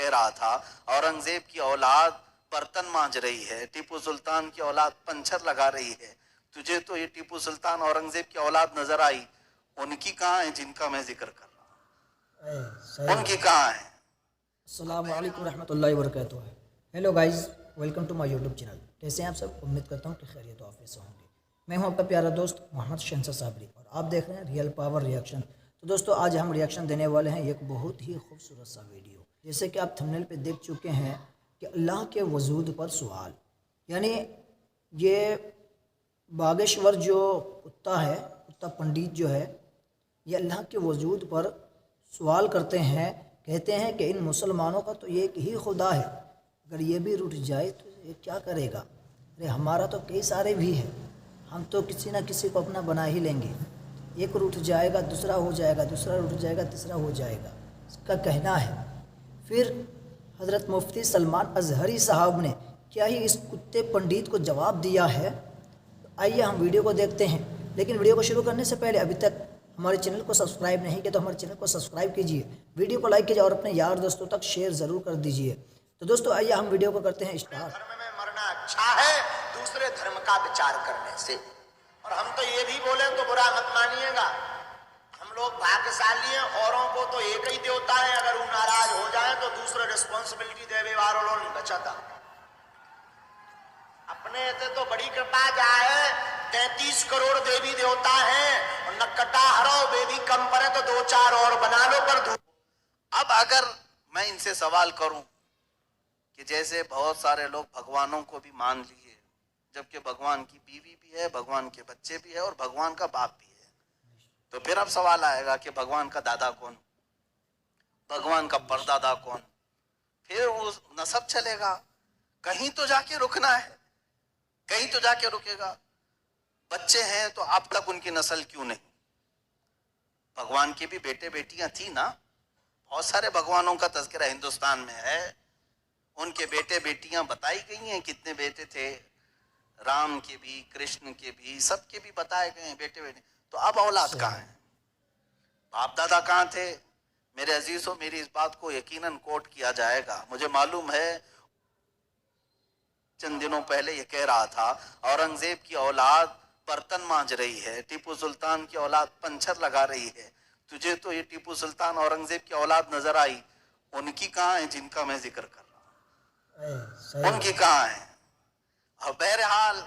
کہہ رہا تھا اورنگزیب کی اولاد برتن مانج رہی ہے، ٹیپو سلطان کی اولاد پنچر لگا رہی ہے، تجھے تو یہ ٹیپو سلطان اورنگزیب کی اولاد نظر آئی، ان کی کہاں ہے جن کا میں ذکر کر رہا ہوں؟ ان کی کہاں ہے؟ السلام علیکم ورحمۃ اللہ وبرکاتہ۔ Hello guys, welcome to my YouTube channel. کیسے ہیں آپ سب؟ امید کرتا ہوں کہ خیریت و عافیت سے ہوں گے۔ میں ہوں آپ کا پیارا دوست محمد شہنشاہ صابری اور آپ دیکھ رہے ہیں ریئل پاور ریئیکشن۔ تو دوستو آج ہم ریئیکشن دینے والے ہیں ایک بہت ہی خوبصورت سا ویڈیو، جیسے کہ آپ تھمبنیل پہ دیکھ چکے ہیں کہ اللہ کے وجود پر سوال، یعنی یہ باگیشور جو کتا ہے، کتا پنڈت جو ہے، یہ اللہ کے وجود پر سوال کرتے ہیں، کہتے ہیں کہ ان مسلمانوں کا تو ایک ہی خدا ہے، اگر یہ بھی رٹ جائے تو یہ کیا کرے گا؟ ارے ہمارا تو کئی سارے بھی ہیں، ہم تو کسی نہ کسی کو اپنا بنا ہی لیں گے، ایک رٹ جائے گا دوسرا ہو جائے گا، دوسرا رٹ جائے گا تیسرا ہو جائے گا، اس کا کہنا ہے۔ پھر حضرت مفتی سلمان اظہری صاحب نے کیا ہی اس کتے پنڈت کو جواب دیا ہے، آئیے ہم ویڈیو کو دیکھتے ہیں۔ لیکن ویڈیو کو شروع کرنے سے پہلے ابھی تک ہمارے چینل کو سبسکرائب نہیں کیا تو ہمارے چینل کو سبسکرائب کیجیے، ویڈیو کو لائک کیجیے اور اپنے یار دوستوں تک شیئر ضرور کر دیجیے۔ تو دوستو آئیے ہم ویڈیو کو کرتے ہیں اسٹارٹ۔ دھرم میں مرنا اچھا ہے دوسرے دھرم کا وچار کرنے سے، اور ہم تو یہ بھی بولیں تو برا مت مانیے گا، ہم لوگ بھاگشالی ہیں، اوروں کو تو ایک ہی دیوتا ہے، اگر وہ ناراض ہو جائے تو دوسرے رسپانسبلٹی دے وارو لوگ نہیں بچاتا، اپنے سے تو بڑی کرپا جائے 33 کروڑ دیوی دیوتا ہیں، اور نکٹا ہرو بیبی کم پڑے تو 2-4 اور بنا لو پر اب اگر میں ان سے سوال کروں کہ جیسے بہت سارے لوگ بھگوانوں کو بھی مان لیے، جبکہ بھگوان کی بیوی بھی ہے، بھگوان کے بچے بھی ہے اور بھگوان کا باپ بھی ہے، تو پھر اب سوال آئے گا کہ بھگوان کا دادا کون، بھگوان کا پردادا کون؟ پھر وہ نسب چلے گا، کہیں تو جا کے رکنا ہے، کہیں تو جا کے رکے گا۔ بچے ہیں تو اب تک ان کی نسل کیوں نہیں؟ بھگوان کے بھی بیٹے بیٹیاں تھی نا، بہت سارے بھگوانوں کا تذکرہ ہندوستان میں ہے، ان کے بیٹے بیٹیاں بتائی گئی ہیں، کتنے بیٹے تھے، رام کے بھی، کرشن کے بھی، سب کے بھی بتائے گئے ہیں بیٹے بیٹے۔ تو اب اولاد کہاں ہیں؟ باپ دادا کہاں تھے؟ میرے عزیزوں، میری اس بات کو یقیناً کوٹ کیا جائے گا، مجھے معلوم ہے چند دنوں پہلے یہ کہہ رہا تھا اورنگزیب کی اولاد برتن مانج رہی ہے، ٹیپو سلطان کی اولاد پنچر لگا رہی ہے، تجھے تو یہ ٹیپو سلطان اورنگزیب کی اولاد نظر آئی، ان کی کہاں ہے جن کا میں ذکر کر رہا ہوں؟ ان کی کہاں ہے؟ اور بہرحال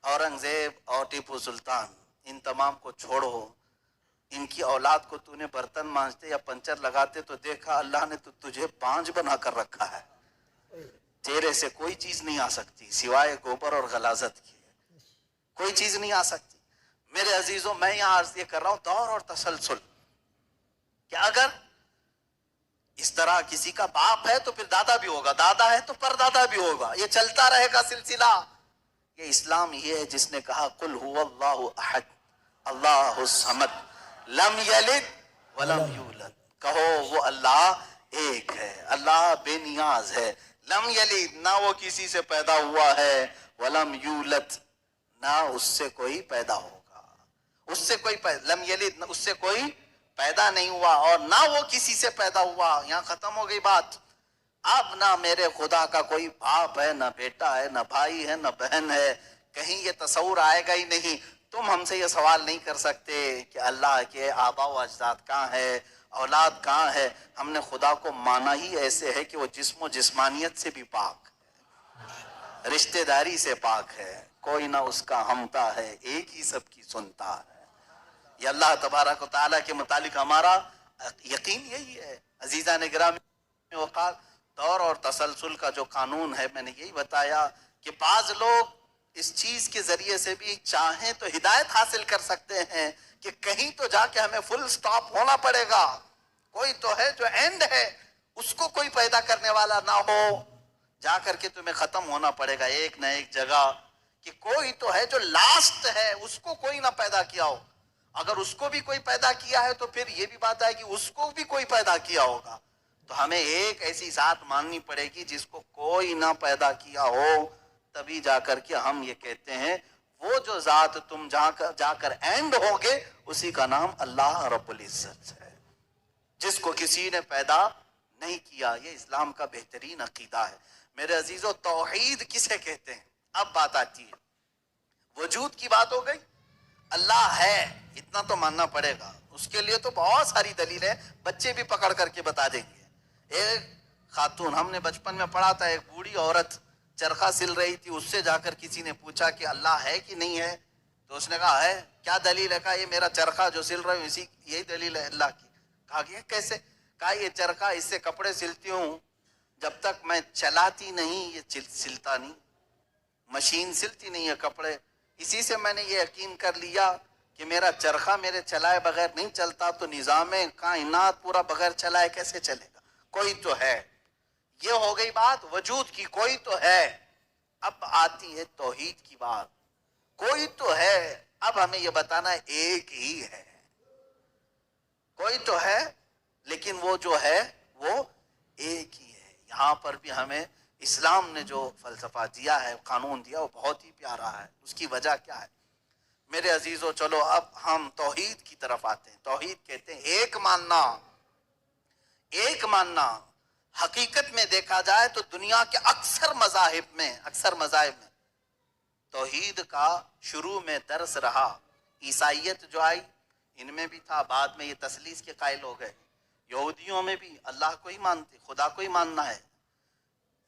اورنگزیب اور ٹیپو سلطان ان تمام کو چھوڑو، ان کی اولاد کو تو نے برتن مانجتے یا پنچر لگاتے تو دیکھا اللہ نے تو تجھے بانج بنا کر رکھا ہے، تیرے سے کوئی چیز نہیں آ سکتی سوائے گوبر اور غلاظت کی، کوئی چیز نہیں آ سکتی۔ میرے عزیزوں، میں یہاں عرض یہ کر رہا ہوں دور اور تسلسل، کہ اگر اس طرح کسی کا باپ ہے تو پھر دادا بھی ہوگا، دادا ہے تو پردادا بھی ہوگا، یہ چلتا رہے گا سلسلہ۔ یہ اسلام یہ ہے جس نے کہا قل هو اللہ احد اللہ الصمد لم یلد ولم یولد، کہو وہ اللہ ایک ہے، اللہ بے نیاز ہے، لم یلد نہ وہ کسی سے پیدا ہوا ہے، ولم یولد نہ اس سے کوئی پیدا ہوگا، اس سے کوئی لم یلد اس سے کوئی پیدا نہیں ہوا اور نہ وہ کسی سے پیدا ہوا۔ یہاں ختم ہو گئی بات۔ اب نہ میرے خدا کا کوئی باپ ہے، نہ بیٹا ہے، نہ بھائی ہے، نہ بہن ہے، کہیں یہ تصور آئے گا ہی نہیں۔ تم ہم سے یہ سوال نہیں کر سکتے کہ اللہ کے آبا و اجداد کہاں ہے، اولاد کہاں ہے۔ ہم نے خدا کو مانا ہی ایسے ہے کہ وہ جسم و جسمانیت سے بھی پاک ہے، رشتہ داری سے پاک ہے، کوئی نہ اس کا ہمتا ہے، ایک ہی سب کی سنتا ہے۔ یہ اللہ تبارک و تعالیٰ کے متعلق ہمارا یقین یہی ہے۔ عزیزان گرامی وقار، دور اور تسلسل کا جو قانون ہے، میں نے یہی بتایا کہ بعض لوگ اس چیز کے ذریعے سے بھی چاہیں تو ہدایت حاصل کر سکتے ہیں کہ کہیں تو جا کے ہمیں فل سٹاپ ہونا پڑے گا، کوئی تو ہے جو اینڈ ہے، اس کو کوئی پیدا کرنے والا نہ ہو، جا کر کے تمہیں ختم ہونا پڑے گا ایک نہ ایک جگہ، کہ کوئی تو ہے جو لاسٹ ہے، اس کو کوئی نہ پیدا کیا ہو۔ اگر اس کو بھی کوئی پیدا کیا ہے تو پھر یہ بھی بات ہے کہ اس کو بھی کوئی پیدا کیا ہوگا، تو ہمیں ایک ایسی ذات ماننی پڑے گی جس کو کوئی نہ پیدا کیا ہو، تبھی جا کر کے ہم یہ کہتے ہیں وہ جو ذات تم جا کر اینڈ ہوگے اسی کا نام اللہ رب العزت ہے، جس کو کسی نے پیدا نہیں کیا. یہ اسلام کا بہترین عقیدہ ہے. میرے عزیزو توحید کسے کہتے ہیں؟ اب بات آتی ہے. وجود کی بات ہو گئی. اللہ ہے اتنا تو ماننا پڑے گا. اس کے لیے تو بہت ساری دلیلیں بچے بھی پکڑ کر کے بتا دیں گے. ایک خاتون, ہم نے بچپن میں پڑھا تھا, ایک بوڑھی عورت چرخہ سل رہی تھی. اس سے جا کر کسی نے پوچھا کہ اللہ ہے کہ نہیں ہے؟ تو اس نے کہا ہے. کیا دلیل ہے؟ کہا یہ میرا چرخہ جو سل رہا ہوں اسی یہی دلیل ہے اللہ کی. کہا کہ کیسے؟ کہا یہ چرخہ, اس سے کپڑے سلتی ہوں, جب تک میں چلاتی نہیں یہ سلتا نہیں. مشین سلتی نہیں ہے کپڑے. اسی سے میں نے یہ یقین کر لیا کہ میرا چرخہ میرے چلائے بغیر نہیں چلتا, تو نظام کائنات پورا بغیر چلائے کیسے چلے گا؟ کوئی تو ہے. یہ ہو گئی بات وجود کی, کوئی تو ہے. اب آتی ہے توحید کی بات. کوئی تو ہے, اب ہمیں یہ بتانا ہے ایک ہی ہے. کوئی تو ہے لیکن وہ جو ہے وہ ایک ہی ہے. یہاں پر بھی ہمیں اسلام نے جو فلسفہ دیا ہے, قانون دیا, وہ بہت ہی پیارا ہے. اس کی وجہ کیا ہے میرے عزیزو؟ چلو اب ہم توحید کی طرف آتے ہیں. توحید کہتے ہیں ایک ماننا. ایک ماننا حقیقت میں دیکھا جائے تو دنیا کے اکثر مذاہب میں توحید کا شروع میں درس رہا. عیسائیت جو آئی ان میں بھی تھا, بعد میں یہ تثلیث کے قائل ہو گئے. یہودیوں میں بھی اللہ کو ہی مانتے, خدا کو ہی ماننا ہے.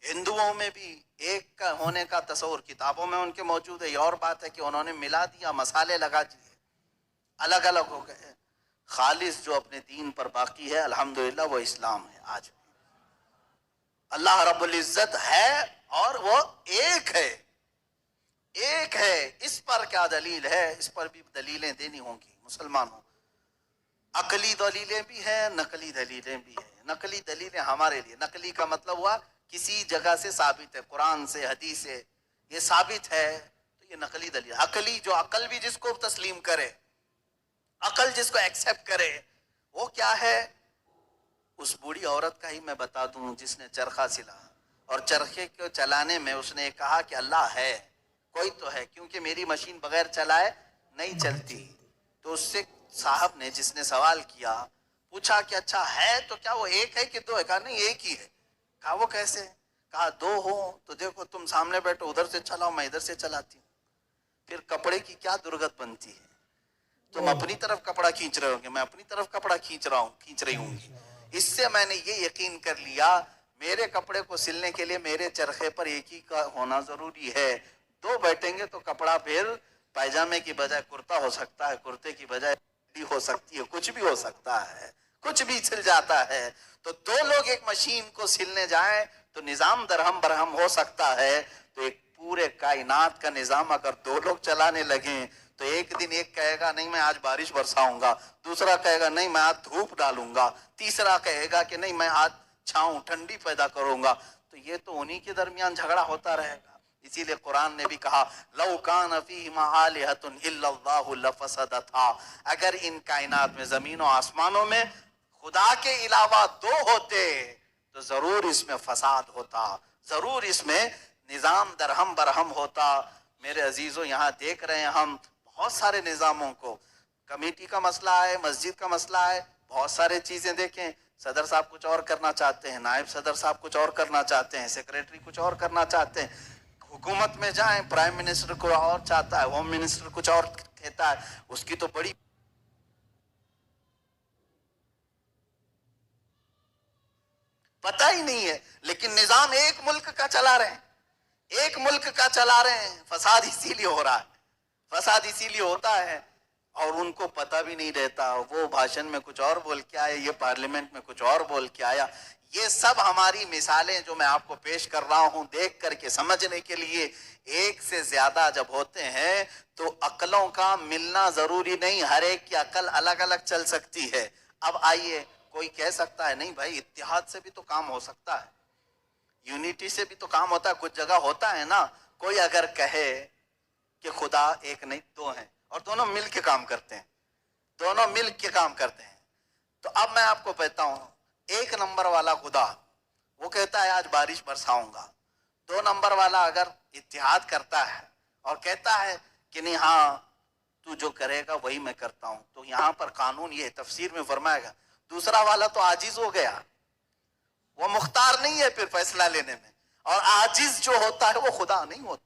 ہندوؤں میں بھی ایک کا ہونے کا تصور کتابوں میں ان کے موجود ہے. یہ اور بات ہے کہ انہوں نے ملا دیا, مسالے لگا دیے, الگ الگ ہو گئے. خالص جو اپنے دین پر باقی ہے الحمدللہ وہ اسلام ہے. آج اللہ رب العزت ہے اور وہ ایک ہے. ایک ہے. اس پر کیا دلیل ہے؟ اس پر بھی دلیلیں دینی ہوں گی مسلمانوں. عقلی دلیلیں بھی ہیں, نقلی دلیلیں بھی ہیں. نقلی دلیلیں ہمارے لیے, نقلی کا مطلب ہوا کسی جگہ سے ثابت ہے, قرآن سے, حدیث سے یہ ثابت ہے تو یہ نقلی دلیل. عقلی جو عقل بھی جس کو تسلیم کرے, عقل جس کو ایکسپٹ کرے, وہ کیا ہے؟ اس بوڑھی عورت کا ہی میں بتا دوں جس نے چرخہ سلا, اور چرخے کو چلانے میں اس نے کہا کہ اللہ ہے, کوئی تو ہے, کیونکہ میری مشین بغیر چلائے نہیں چلتی. تو اس سے صاحب نے, جس نے سوال کیا, پوچھا کہ اچھا ہے تو کیا وہ ایک ہے کہ دو ہے؟ کہا نہیں ایک ہی ہے. کہا وہ کیسے؟ کہا دو ہو تو دیکھو تم سامنے بیٹھو, ادھر سے چلاؤ, میں ادھر سے چلاتی ہوں. پھر کپڑے کی کیا درگت بنتی ہے؟ تم اپنی طرف کپڑا کھینچ رہے ہو گے, میں اپنی طرف کپڑا کھینچ رہی ہوں گی. اس سے میں نے یہ یقین کر لیا میرے کپڑے کو سلنے کے لیے میرے چرخے پر ایک ہی کا ہونا ضروری ہے. دو بیٹھیں گے تو کپڑا پھر پائجامے کی بجائے کرتا ہو سکتا ہے, کرتے کی بجائے ہو سکتی ہے, کچھ بھی ہو سکتا ہے, کچھ بھی سل جاتا ہے. تو دو لوگ ایک مشین کو سلنے جائیں تو نظام درہم برہم ہو سکتا ہے. تو ایک پورے کائنات کا نظام اگر دو لوگ چلانے لگیں تو ایک دن ایک کہے گا نہیں میں آج بارش برساؤں گا, دوسرا کہے گا نہیں میں آج دھوپ ڈالوں گا, تیسرا کہے گا کہ نہیں میں آج چھاؤں ٹھنڈی پیدا کروں گا. تو یہ تو انہی کے درمیان جھگڑا ہوتا رہے گا. اسی لیے قرآن نے بھی کہا لو کان فیہما آلہۃ الا اللہ لفسدتا, اگر ان کائنات میں زمین و آسمانوں میں خدا کے علاوہ دو ہوتے تو ضرور اس میں فساد ہوتا, ضرور اس میں نظام درہم برہم ہوتا. میرے عزیزوں یہاں دیکھ رہے ہیں ہم بہت سارے نظاموں کو, کمیٹی کا مسئلہ ہے, مسجد کا مسئلہ ہے, بہت سارے چیزیں دیکھیں. صدر صاحب کچھ اور کرنا چاہتے ہیں, نائب صدر صاحب کچھ اور کرنا چاہتے ہیں, سیکریٹری کچھ اور کرنا چاہتے ہیں. حکومت میں جائیں پرائم منسٹر کو اور چاہتا ہے, ہوم منسٹر کچھ اور کہتا ہے, اس کی تو بڑی پتہ ہی نہیں ہے. لیکن نظام ایک ملک کا چلا رہے ہیں, ایک ملک کا چلا رہے ہیں. فساد اسی لیے ہو رہا ہے, فساد اسی لیے ہوتا ہے اور ان کو پتہ بھی نہیں رہتا. وہ بھاشن میں کچھ اور بول کے آئے, یہ پارلیمنٹ میں کچھ اور بول کے آیا. یہ سب ہماری مثالیں جو میں آپ کو پیش کر رہا ہوں دیکھ کر کے سمجھنے کے لیے. ایک سے زیادہ جب ہوتے ہیں تو عقلوں کا ملنا ضروری نہیں, ہر ایک کی عقل الگ الگ چل سکتی ہے. اب آئیے, کوئی کہہ سکتا ہے نہیں بھائی اتحاد سے بھی تو کام ہو سکتا ہے, یونیٹی سے بھی تو کام ہوتا ہے, کچھ جگہ ہوتا ہے نا. کوئی اگر کہے کہ خدا ایک نہیں دو ہیں اور دونوں مل کے کام کرتے ہیں, دونوں مل کے کام کرتے ہیں, تو اب میں آپ کو کہتا ہوں ایک نمبر والا خدا وہ کہتا ہے آج بارش برساؤں گا. دو نمبر والا اگر اتحاد کرتا ہے اور کہتا ہے کہ نہیں ہاں تو جو کرے گا وہی میں کرتا ہوں, تو یہاں پر قانون یہ تفسیر میں فرمائے گا دوسرا والا تو عاجز ہو گیا, وہ مختار نہیں ہے پھر فیصلہ لینے میں. اور عاجز جو ہوتا ہے وہ خدا نہیں ہوتا.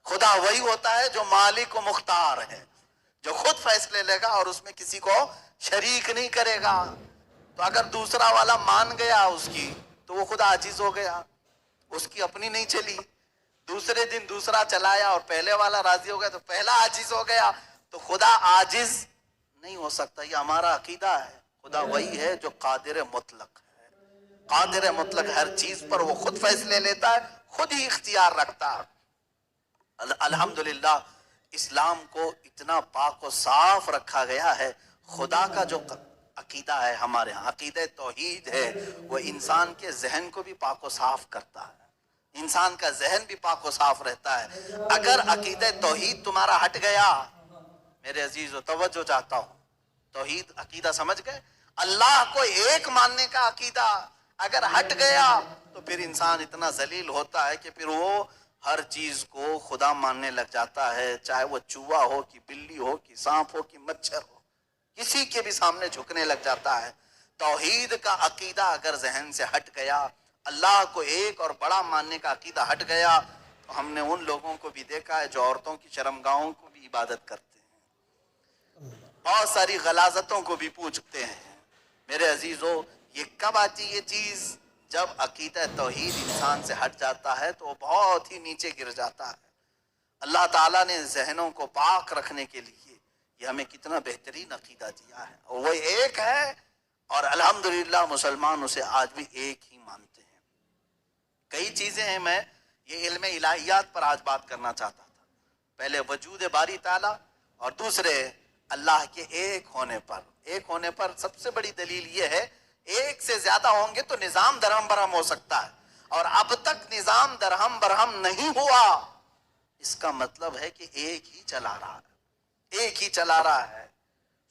خدا وہی ہوتا ہے جو مالک و مختار ہے, جو خود فیصلے لے گا اور اس میں کسی کو شریک نہیں کرے گا. تو اگر دوسرا والا مان گیا اس کی تو وہ خود عاجز ہو گیا, اس کی اپنی نہیں چلی. دوسرے دن دوسرا چلایا اور پہلے والا راضی ہو گیا تو پہلا عاجز ہو گیا. تو خدا عاجز نہیں ہو سکتا. یہ ہمارا عقیدہ ہے. خدا وہی ہے جو قادر مطلق ہے. قادر مطلق ہر چیز پر وہ خود فیصلے لیتا ہے, خود ہی اختیار رکھتا ہے. الحمدللہ اسلام کو اتنا پاک و صاف رکھا گیا ہے. خدا کا جو عقیدہ ہے ہمارے ہاں, عقیدہ توحید ہے, وہ انسان کے ذہن کو بھی پاک و صاف کرتا ہے. انسان کا ذہن بھی پاک و صاف رہتا ہے. اگر عقیدہ توحید تمہارا ہٹ گیا, میرے عزیز و توجہ چاہتا ہوں, توحید عقیدہ سمجھ گئے, اللہ کو ایک ماننے کا عقیدہ اگر ہٹ گیا تو پھر انسان اتنا ذلیل ہوتا ہے کہ پھر وہ ہر چیز کو خدا ماننے لگ جاتا ہے, چاہے وہ چوہا ہو کہ بلی ہو کہ سانپ ہو کہ مچھر ہو, کسی کے بھی سامنے جھکنے لگ جاتا ہے. توحید کا عقیدہ اگر ذہن سے ہٹ گیا, اللہ کو ایک اور بڑا ماننے کا عقیدہ ہٹ گیا, تو ہم نے ان لوگوں کو بھی دیکھا ہے جو عورتوں کی شرمگاہوں کو بھی عبادت کرتے ہیں, بہت ساری غلاظتوں کو بھی پوجتے ہیں. میرے عزیزو, یہ کب آتی یہ چیز؟ جب عقیدہ توحید انسان سے ہٹ جاتا ہے تو وہ بہت ہی نیچے گر جاتا ہے. اللہ تعالیٰ نے ذہنوں کو پاک رکھنے کے لیے یہ ہمیں کتنا بہترین عقیدہ دیا ہے, اور وہ ایک ہے, اور الحمدللہ مسلمان اسے آج بھی ایک ہی مانتے ہیں. کئی چیزیں ہیں, میں یہ علم الہیات پر آج بات کرنا چاہتا تھا. پہلے وجود باری تعالیٰ, اور دوسرے اللہ کے ایک ہونے پر. ایک ہونے پر سب سے بڑی دلیل یہ ہے, ایک سے زیادہ ہوں گے تو نظام درہم برہم ہو سکتا ہے, اور اب تک نظام درہم برہم نہیں ہوا. اس کا مطلب ہے کہ ایک ہی چلا رہا ہے, ایک ہی چلا رہا ہے.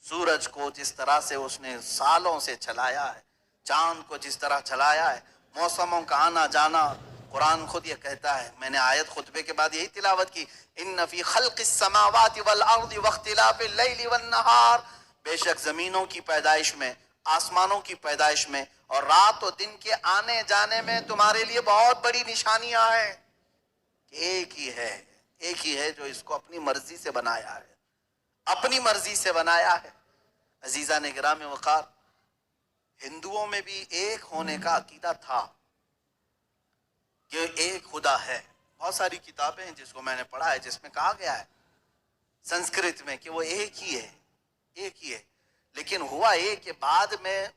سورج کو جس طرح سے اس نے سالوں سے چلایا ہے, چاند کو جس طرح چلایا ہے, موسموں کا آنا جانا, قرآن خود یہ کہتا ہے, میں نے آیت خطبے کے بعد یہی تلاوت کی, ان فی خلق السماوات والارض واختلاف اللیل والنہار, بے شک زمینوں کی پیدائش میں, آسمانوں کی پیدائش میں, اور رات و دن کے آنے جانے میں تمہارے لیے بہت بڑی نشانیاں ہیں. ایک ہی ہے, ایک ہی ہے جو اس کو اپنی مرضی سے بنایا ہے, اپنی مرضی سے بنایا ہے. عزیزان گرام وقار, ہندوؤں میں بھی ایک ہونے کا عقیدہ تھا کہ ایک خدا ہے. بہت ساری کتابیں ہیں جس کو میں نے پڑھا ہے جس میں کہا گیا ہے سنسکرت میں کہ وہ ایک ہی ہے, ایک ہی ہے. لیکن ہوا یہ کہ بعد میں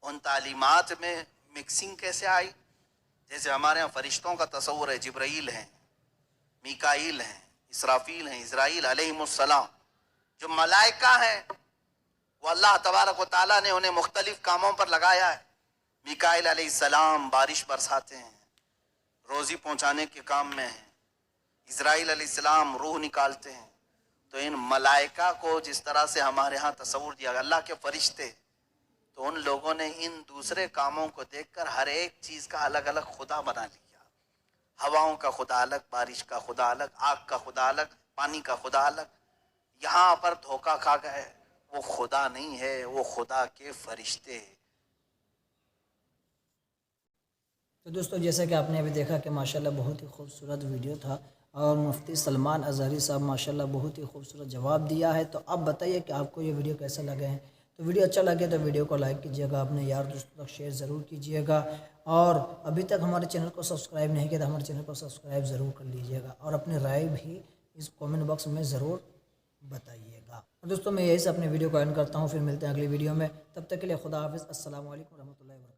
ان تعلیمات میں مکسنگ کیسے آئی. جیسے ہمارے ہاں فرشتوں کا تصور ہے, جبرائیل ہیں, میکائیل ہیں, اسرافیل ہیں, اسرائیل علیہم السلام. جو ملائکہ ہیں وہ اللہ تبارک و تعالیٰ نے انہیں مختلف کاموں پر لگایا ہے. میکائیل علیہ السلام بارش برساتے ہیں, روزی پہنچانے کے کام میں ہیں. اسرائیل علیہ السلام روح نکالتے ہیں. تو ان ملائکہ کو جس طرح سے ہمارے ہاں تصور دیا گیا, اللہ کے فرشتے, تو ان لوگوں نے ان دوسرے کاموں کو دیکھ کر ہر ایک چیز کا الگ الگ خدا بنا لیا. ہواؤں کا خدا الگ, بارش کا خدا الگ, آگ کا خدا الگ, پانی کا خدا الگ. یہاں پر دھوکہ کھا گئے, وہ خدا نہیں ہے, وہ خدا کے فرشتے. تو دوستو, جیسا کہ آپ نے ابھی دیکھا کہ ماشاءاللہ بہت ہی خوبصورت ویڈیو تھا, اور مفتی سلمان اظہری صاحب ماشاءاللہ بہت ہی خوبصورت جواب دیا ہے. تو آپ بتائیے کہ آپ کو یہ ویڈیو کیسا لگے ہیں. تو ویڈیو اچھا لگے تو ویڈیو کو لائک کیجیے گا, اپنے یار دوستوں تک شیئر ضرور کیجیے گا, اور ابھی تک ہمارے چینل کو سبسکرائب نہیں کیا تو ہمارے چینل کو سبسکرائب ضرور کر لیجیے گا, اور اپنی رائے بھی اس کومنٹ باکس میں ضرور بتائیے گا. اور دوستوں, میں یہی سے اپنے ویڈیو کو اینڈ کرتا ہوں, پھر ملتے ہیں اگلی ویڈیو میں. تب تک کے لیے خدا حافظ. السلام علیکم ورحمۃ اللہ وبرکاتہ.